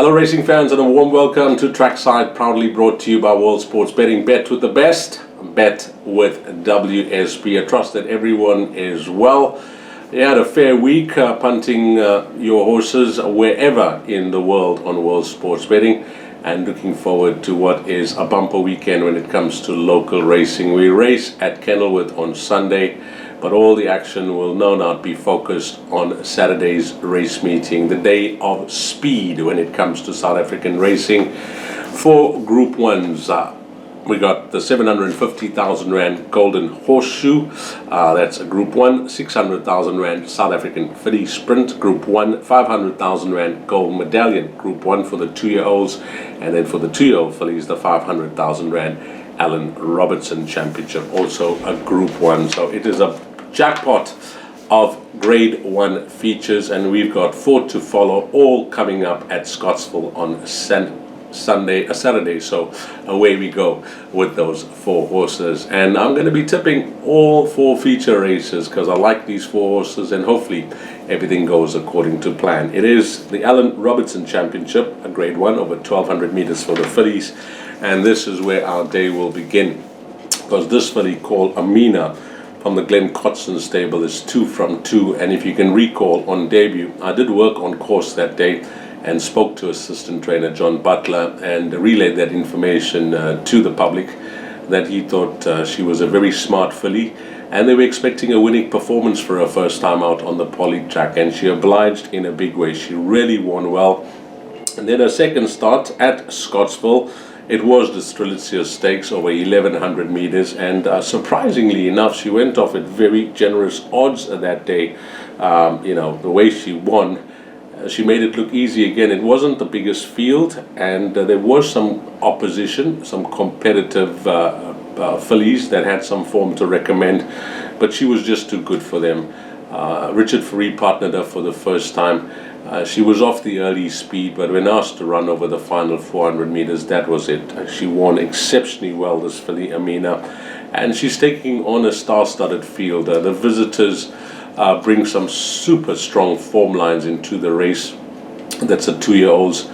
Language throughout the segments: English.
Hello racing fans and a warm welcome to Trackside, proudly brought to you by World Sports Betting. Bet with the best, bet with WSB. I trust that everyone is well. You had a fair week punting your horses wherever in the world on World Sports Betting, and looking forward to what is a bumper weekend when it comes to local racing. We race at Kenilworth on Sunday, but all the action will no doubt be focused on Saturday's race meeting, the day of speed when it comes to South African racing. For Group 1s, we got the 750,000 Rand Golden Horseshoe, that's a Group 1, 600,000 Rand South African Filly Sprint, Group 1, 500,000 Rand Gold Medallion, Group 1 for the 2-year-olds, and then for the 2-year-old fillies, the 500,000 Rand Allen Robertson Championship, also a Group 1. So it is a jackpot of Grade 1 features, and we've got 4 to follow, all coming up at Scottsville on Saturday. So away we go with those 4 horses, and I'm going to be tipping all 4 feature races because I like these 4 horses, and hopefully everything goes according to plan. It is the Allen Robertson Championship, a Grade 1 over 1200 meters for the fillies, and this is where our day will begin, because this filly called Amina from the Glen Cotson stable is 2 from 2, and if you can recall, on debut I did work on course that day and spoke to assistant trainer John Butler and relayed that information to the public, that he thought she was a very smart filly and they were expecting a winning performance for her first time out on the poly track, and she obliged in a big way. She really won well. And then her second start at Scottsville, it was the Strelitzia Stakes over 1100 meters, and surprisingly enough, she went off at very generous odds that day. The way she won, she made it look easy again. It wasn't the biggest field, and there was some opposition, some competitive fillies that had some form to recommend, but she was just too good for them. Richard Faree partnered her for the first time. She was off the early speed, but when asked to run over the final 400 meters, that was it. She won exceptionally well, this filly Amina, and she's taking on a star-studded field. The visitors bring some super strong form lines into the race. That's the 2-year-olds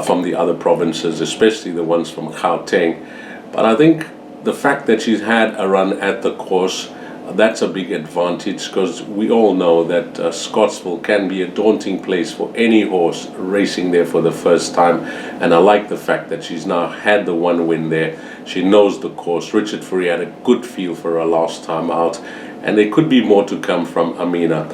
from the other provinces, especially the ones from Gauteng. But I think the fact that she's had a run at the course, that's a big advantage, because we all know that Scottsville can be a daunting place for any horse racing there for the first time, and I like the fact that she's now had the 1 win there. She knows the course. Richard Faree had a good feel for her last time out, and there could be more to come from Amina.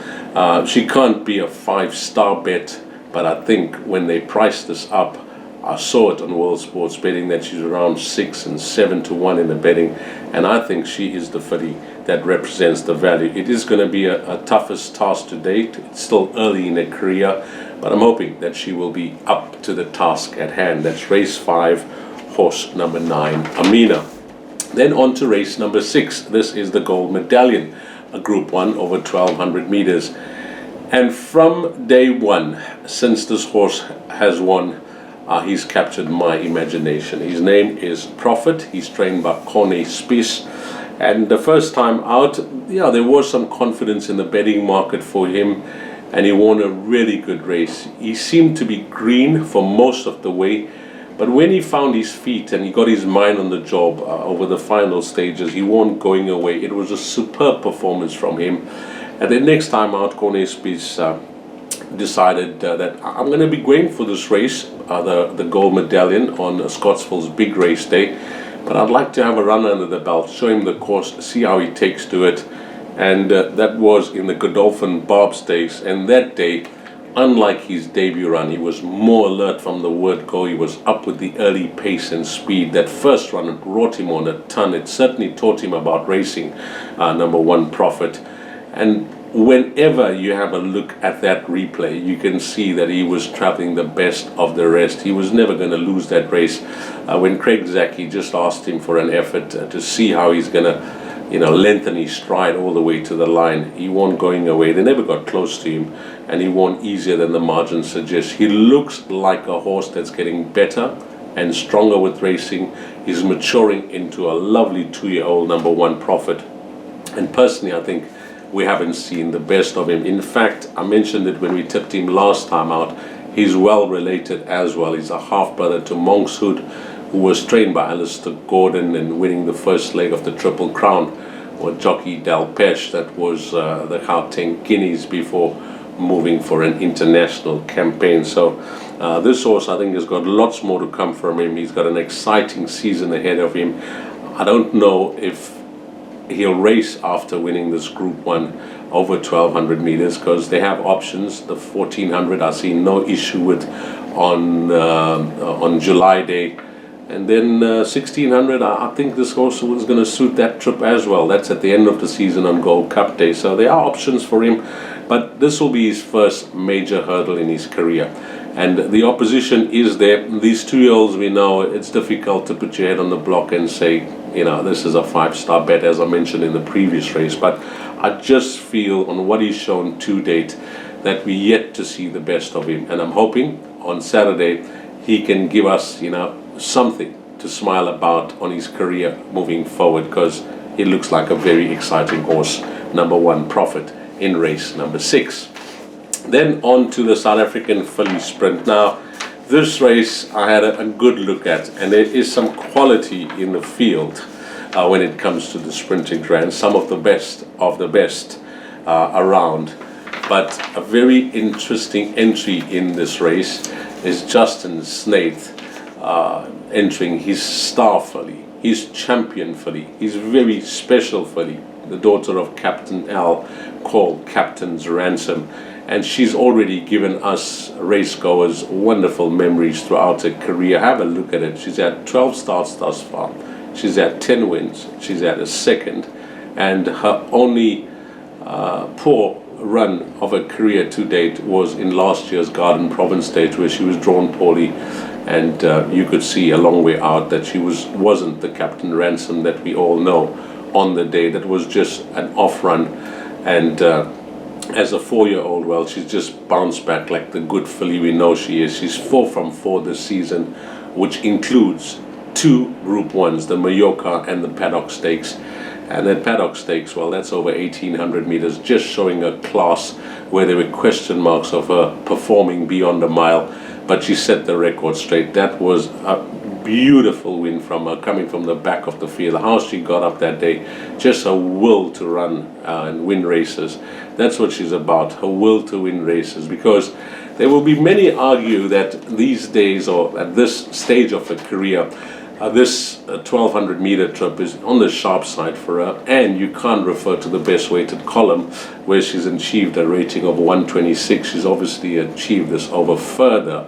She can't be a 5-star bet, but I think when they priced this up, I saw it on World Sports Betting that she's around 6 and 7 to 1 in the betting, and I think she is the filly that represents the value. It is going to be a toughest task to date. It's still early in her career, but I'm hoping that she will be up to the task at hand. That's race 5, horse number 9, Amina. Then on to race number 6. This is the Gold Medallion, a Group 1 over 1200 meters. And from day 1, since this horse has won, he's captured my imagination. His name is Prophet. He's trained by Corne Spies. And the first time out, there was some confidence in the betting market for him, and he won a really good race. He seemed to be green for most of the way, but when he found his feet and he got his mind on the job over the final stages, he won going away. It was a superb performance from him. And then next time out, Corne Spies decided that I'm going to be going for this race, the Gold Medallion, on Scottsville's big race day. But I'd like to have a run under the belt, show him the course, see how he takes to it. And that was in the Godolphin Barb Stakes. And that day, unlike his debut run, he was more alert from the word go. He was up with the early pace and speed. That first run brought him on a ton. It certainly taught him about racing, number 1, Prophet. And whenever you have a look at that replay, you can see that he was traveling the best of the rest. He was never going to lose that race. When Craig Zaki just asked him for an effort to see how he's going to lengthen his stride all the way to the line, he won going away. They never got close to him, and he won easier than the margin suggests. He looks like a horse that's getting better and stronger with racing. He's maturing into a lovely 2-year-old number 1, Prophet. And personally, I think we haven't seen the best of him. In fact, I mentioned it when we tipped him last time out. He's well related as well. He's a half-brother to Monkshood, who was trained by Alistair Gordon and winning the first leg of the Triple Crown, or jockey Del Pesh, that was the Gauteng Guineas before moving for an international campaign. So this horse, I think, has got lots more to come from him. He's got an exciting season ahead of him. I don't know if he'll race after winning this Group 1 over 1200 meters, because they have options. The 1400 I see no issue with on July day. And then 1600, I think this horse was going to suit that trip as well. That's at the end of the season on Gold Cup Day. So there are options for him. But this will be his first major hurdle in his career. And the opposition is there. These 2-year-olds, we know it's difficult to put your head on the block and say, you know, this is a 5-star bet, as I mentioned in the previous race. But I just feel on what he's shown to date that we're yet to see the best of him. And I'm hoping on Saturday he can give us, you know, something to smile about on his career moving forward, because he looks like a very exciting horse. Number 1 Profit in race number 6. Then on to the South African filly sprint. Now this race I had a good look at, and there is some quality in the field when it comes to the sprinting grand, some of the best around. But a very interesting entry in this race is Justin Snaith, entering his star filly, his champion filly, his very special filly, the daughter of Captain Al, called Captain's Ransom. And she's already given us racegoers wonderful memories throughout her career. Have a look at it. She's had 12 starts thus far. She's had 10 wins. She's had a second. And her only poor run of her career to date was in last year's Garden Province State, where she was drawn poorly. And you could see a long way out that she wasn't the Captain Ransom that we all know on the day. That was just an off run. And as a 4-year-old, well, she's just bounced back like the good filly we know she is. She's 4 from 4 this season, which includes 2 Group 1s, the Mallorca and the Paddock Stakes. And that Paddock Stakes, well, that's over 1800 meters, just showing a class where there were question marks of her performing beyond a mile. But she set the record straight. That was a beautiful win from her, coming from the back of the field. How she got up that day, just her will to run and win races. That's what she's about, her will to win races. Because there will be many argue that these days, or at this stage of her career, this 1200 meter trip is on the sharp side for her, and you can't refer to the best weighted column where she's achieved a rating of 126. She's obviously achieved this over further.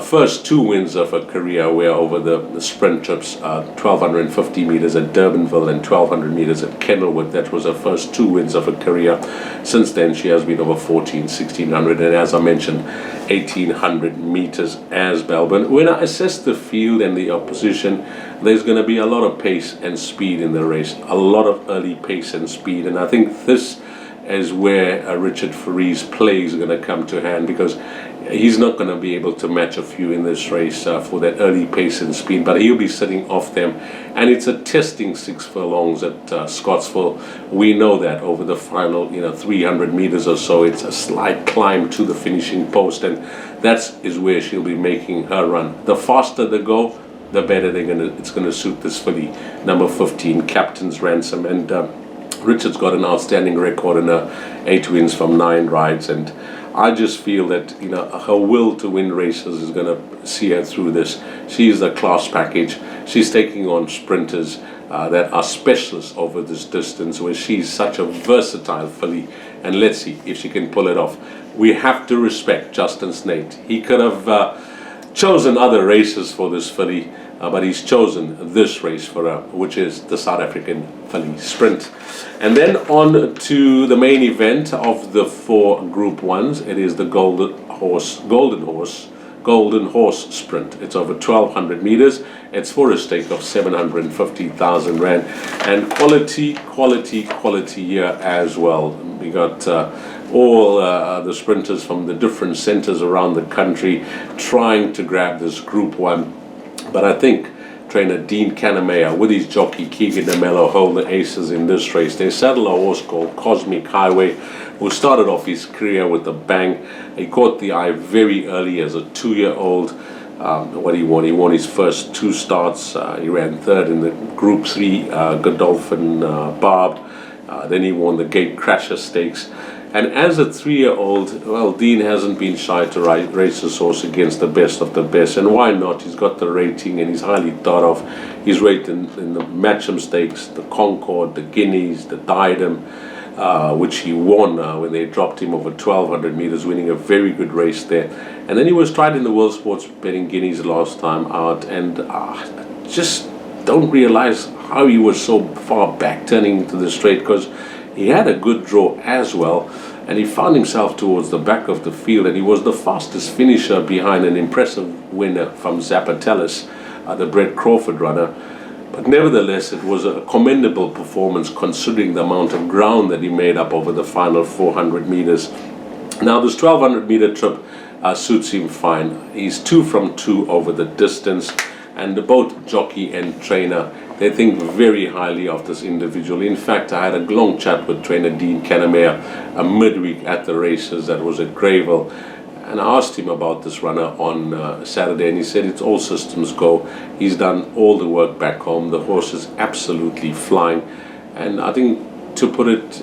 First 2 wins of her career were over the sprint trips, 1250 meters at Durbanville and 1200 meters at Kenilworth. That was her first 2 wins of her career. Since then, she has been over 1600, and as I mentioned, 1800 meters as well. But when I assess the field and the opposition, there's going to be a lot of pace and speed in the race, a lot of early pace and speed. And I think this is where Richard Ferree's play is going to come to hand, because he's not going to be able to match a few in this race for that early pace and speed, but he'll be sitting off them. And it's a testing 6 furlongs at Scottsville. We know that over the final 300 meters or so, it's a slight climb to the finishing post, and that is where she'll be making her run. The faster they go, the better it's going to suit this filly, number 15, Captain's Ransom. And Richard's got an outstanding record in 8 wins from 9 rides, and I just feel that her will to win races is going to see her through this. She's a class package. She's taking on sprinters that are specialists over this distance, where she's such a versatile filly, and let's see if she can pull it off. We have to respect Justin Snaith. He could have chosen other races for this filly, but he's chosen this race for her, which is the South African filly sprint. And then on to the main event of the 4 Group 1s. It is the Golden Horse Sprint. It's over 1200 meters. It's for a stake of 750,000 rand, and quality here as well. We got all the sprinters from the different centers around the country trying to grab this Group 1. But I think trainer Dean Kannemeyer with his jockey Keegan DeMello hold the aces in this race. They saddle a horse called Cosmic Highway, who started off his career with a bang. He caught the eye very early as a 2-year-old. What he won? He won his first 2 starts. He ran third in the Group 3 Godolphin Barb. Then he won the Gate Crasher Stakes. And as a 3-year-old, well, Dean hasn't been shy to race his horse against the best of the best. And why not? He's got the rating and he's highly thought of. He's rated in the Matcham Stakes, the Concord, the Guineas, the Diadem, which he won when they dropped him over 1,200 meters, winning a very good race there. And then he was tried in the World Sports Betting Guineas last time out, and just don't realize how he was so far back turning into the straight, because he had a good draw as well, and he found himself towards the back of the field, and he was the fastest finisher behind an impressive winner from Zapatellis, the Brett Crawford runner. But nevertheless, it was a commendable performance considering the amount of ground that he made up over the final 400 meters. Now, this 1,200 meter trip suits him fine. He's 2 from 2 over the distance, and both jockey and trainer, they think very highly of this individual. In fact, I had a long chat with trainer Dean Canamere midweek at the races that was at Greyville, and I asked him about this runner on Saturday, and he said it's all systems go. He's done all the work back home. The horse is absolutely flying, and I think, to put it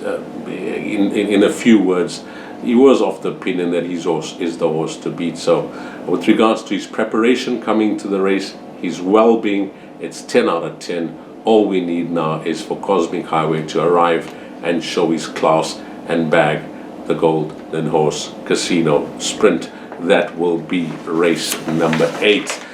in a few words, he was of the opinion that his horse is the horse to beat. So with regards to his preparation coming to the race, his well-being, it's 10 out of 10. All we need now is for Cosmic Highway to arrive and show his class and bag the Golden Horse Casino Sprint. That will be race number 8.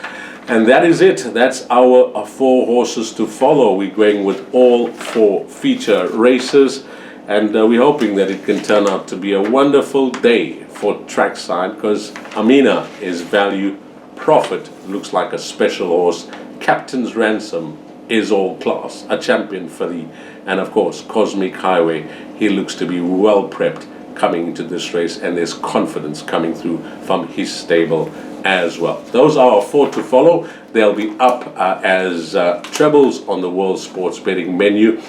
And that is it. That's our 4 horses to follow. We're going with all 4 feature races, and we're hoping that it can turn out to be a wonderful day for trackside, because Amina is value, Profit looks like a special horse, Captain's Ransom is all class, a champion filly, and of course Cosmic Highway, he looks to be well prepped coming into this race, and there's confidence coming through from his stable as well. Those are our 4 to follow. They'll be up as trebles on the World Sports Betting menu.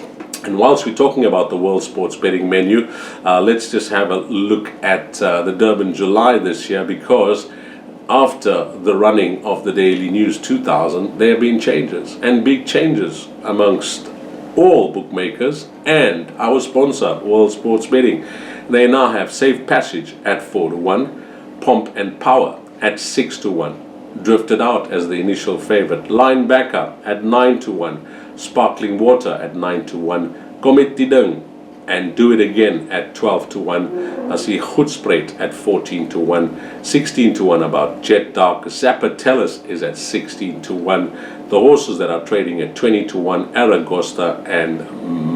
And whilst we're talking about the World Sports Betting menu, let's just have a look at the Durban July this year, because after the running of the Daily News 2000, there have been changes, and big changes amongst all bookmakers and our sponsor, World Sports Betting. They now have Safe Passage at 4 to 1, Pomp and Power at 6 to 1, Drifted Out as the initial favorite, Line Backer at 9 to 1, Sparkling Water at 9 to 1, Comet Tidung and Do It Again at 12 to 1. I see Goedspreet at 14 to 1, 16 to 1 about Jet Dark. Zapatellis is at 16 to 1. The horses that are trading at 20 to 1, Aragosta and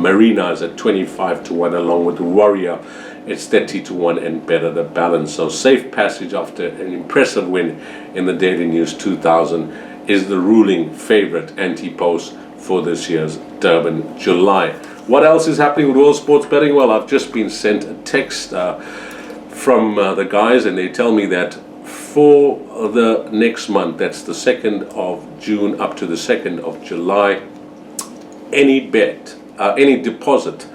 Marina is at 25 to 1, along with Warrior. It's 30 to 1 and Better the Balance. So Safe Passage, after an impressive win in the Daily News 2000, is the ruling favorite anti-post for this year's Durban July. What else is happening with World Sports Betting? Well, I've just been sent a text from the guys, and they tell me that for the next month, that's the 2nd of June up to the 2nd of July, any bet, any deposit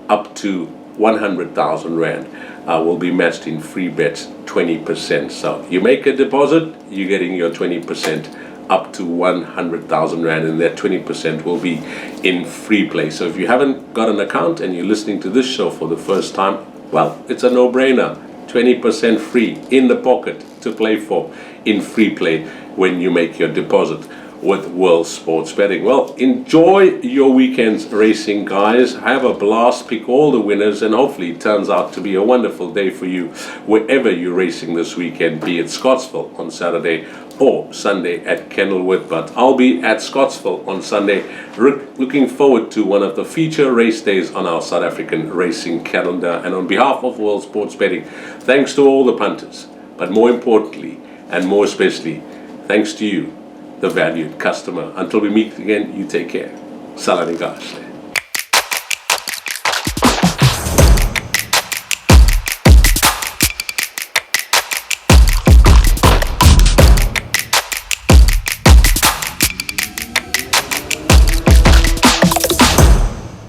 up to 100,000 Rand will be matched in free bets 20%. So you make a deposit, you're getting your 20% up to 100,000 Rand, and that 20% will be in free play. So if you haven't got an account and you're listening to this show for the first time, well, it's a no-brainer. 20% free in the pocket to play for in free play when you make your deposit with World Sports Betting. Well, enjoy your weekend's racing, guys. Have a blast, pick all the winners, and hopefully it turns out to be a wonderful day for you wherever you're racing this weekend, be it Scottsville on Saturday or Sunday at Kenilworth. But I'll be at Scottsville on Sunday, looking forward to one of the feature race days on our South African racing calendar. And on behalf of World Sports Betting, thanks to all the punters, but more importantly and more especially, thanks to you, the valued customer. Until we meet again, you take care. Salani Gash.